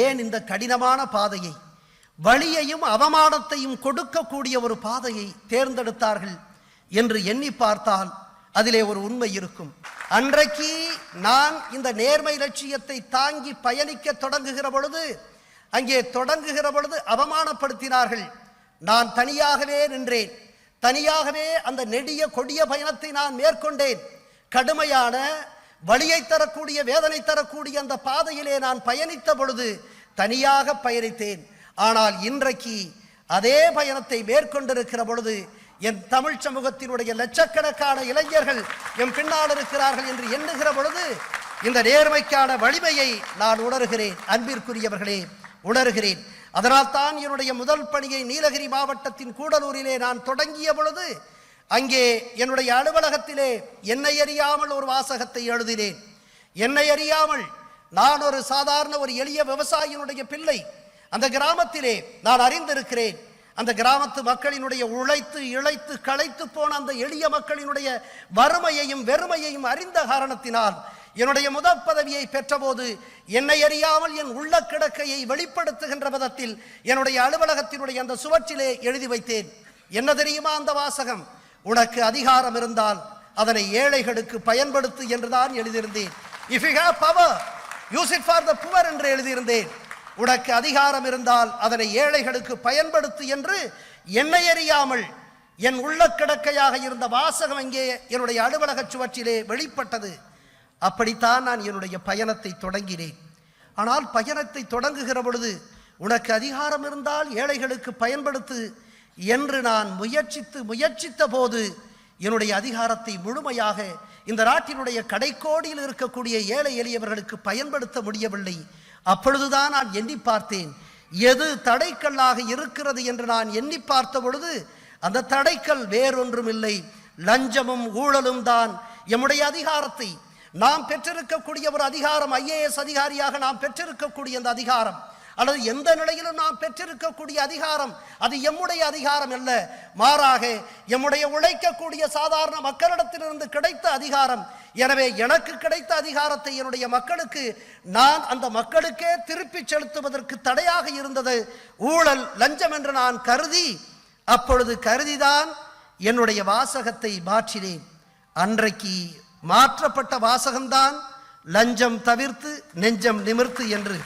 ஏன் இந்த கடினமான பாதையை, வலியையும் அவமானத்தையும் கொடுக்கக்கூடிய ஒரு பாதையை தேர்ந்தெடுத்தார்கள் என்று எண்ணி பார்த்தால் அதிலே ஒரு உண்மை இருக்கும். அன்றைக்கு நான் இந்த நேர்மை லட்சியத்தை தாங்கி பயணிக்க தொடங்குகிற பொழுது அவமானப்படுத்தினார்கள். நான் தனியாகவே நின்றேன். தனியாகவே அந்த நெடிய கொடிய பயணத்தை நான் மேற்கொண்டேன். கடுமையான வலியை தரக்கூடிய, வேதனை தரக்கூடிய அந்த பாதையிலே நான் பயணித்த பொழுது தனியாக பயணித்தேன். ஆனால் இன்றைக்கு அதே பயணத்தை மேற்கொண்டிருக்கிற பொழுது என் தமிழ் சமூகத்தினுடைய லட்சக்கணக்கான இளைஞர்கள் என் பின்னால் இருக்கிறார்கள் என்று எண்ணுகிற பொழுது இந்த நேர்மைக்கான வலிமையை நான் உணர்கிறேன். அன்பிற்குரியவர்களே, உணர்கிறேன். அதனால் தான் என்னுடைய முதல் பணியை நீலகிரி மாவட்டத்தின் கூடலூரிலே நான் தொடங்கிய பொழுது அங்கே என்னுடைய அலுவலகத்திலே என்னை அறியாமல் ஒரு வாசகத்தை எழுதினேன். என்னை அறியாமல் நான் ஒரு சாதாரண ஒரு எளிய விவசாயியினுடைய பிள்ளை. அந்த கிராமத்திலே நான் அறிந்திருக்கிறேன். அந்த கிராமத்து மக்களினுடைய உழைத்து இழைத்து களைத்து போன அந்த எளிய மக்களினுடைய வறுமையையும் வெறுமையையும் அறிந்த காரணத்தினால் என்னுடைய முதல் பதவியை பெற்றபோது என்னை அறியாமல் என் உள்ள கிடக்கையை வெளிப்படுத்துகின்ற விதத்தில் என்னுடைய அலுவலகத்தினுடைய அந்த சுவற்றிலே எழுதி வைத்தேன். என்ன தெரியுமா அந்த வாசகம்? உனக்கு அதிகாரம் இருந்தால் அதனை ஏழைகளுக்கு பயன்படுத்து என்றுதான் எழுதியிருந்தேன். If you have power, use it for the poor என்று எழுதியிருந்தேன். உனக்கு அதிகாரம் இருந்தால் அதனை ஏழைகளுக்கு பயன்படுத்து என்று என்னை அறியாமல் என் உள்ள கிடக்கையாக இருந்த வாசகம் இங்கே என்னுடைய அலுவலக சுவற்றிலே வெளிப்பட்டது. அப்படித்தான் நான் என்னுடைய பயணத்தை தொடங்கினேன். ஆனால் பயணத்தை தொடங்குகிற பொழுது உனக்கு அதிகாரம் இருந்தால் ஏழைகளுக்கு பயன்படுத்து என்று நான் முயற்சித்த போது என்னுடைய அதிகாரத்தை முழுமையாக இந்த நாட்டினுடைய கடைக்கோடியில் இருக்கக்கூடிய ஏழை எளியவர்களுக்கு பயன்படுத்த முடியவில்லை. அப்பொழுதுதான் நான் எண்ணி பார்த்தேன், எது தடைக்கல்லாக இருக்கிறது என்று நான் எண்ணி பார்த்த பொழுது அந்த தடைக்கல் வேறொன்றும் இல்லை, லஞ்சமும் ஊழலும் தான். எம்முடைய அதிகாரத்தை நாம் பெற்றிருக்கக்கூடிய ஒரு அதிகாரம், IAS அதிகாரியாக நாம் பெற்றிருக்கக்கூடிய அந்த அதிகாரம், அல்லது எந்த நிலையிலும் நாம் பெற்றிருக்கக்கூடிய அதிகாரம், அது எம்முடைய அதிகாரம் அல்ல, மாறாக எம்முடைய உழைக்கக்கூடிய சாதாரண மக்களிடத்திலிருந்து கிடைத்த அதிகாரம். எனவே எனக்கு கிடைத்த அதிகாரத்தை என்னுடைய மக்களுக்கு நான் அந்த மக்களுக்கே திருப்பி செலுத்துவதற்கு தடையாக இருந்தது ஊழல், லஞ்சம் என்று நான் கருதிதான் என்னுடைய வாசகத்தை மாற்றினேன். அன்றைக்கு மாற்றப்பட்ட வாசகம்தான் லஞ்சம் தவிர்த்து நெஞ்சம் நிமிர்த்து என்று.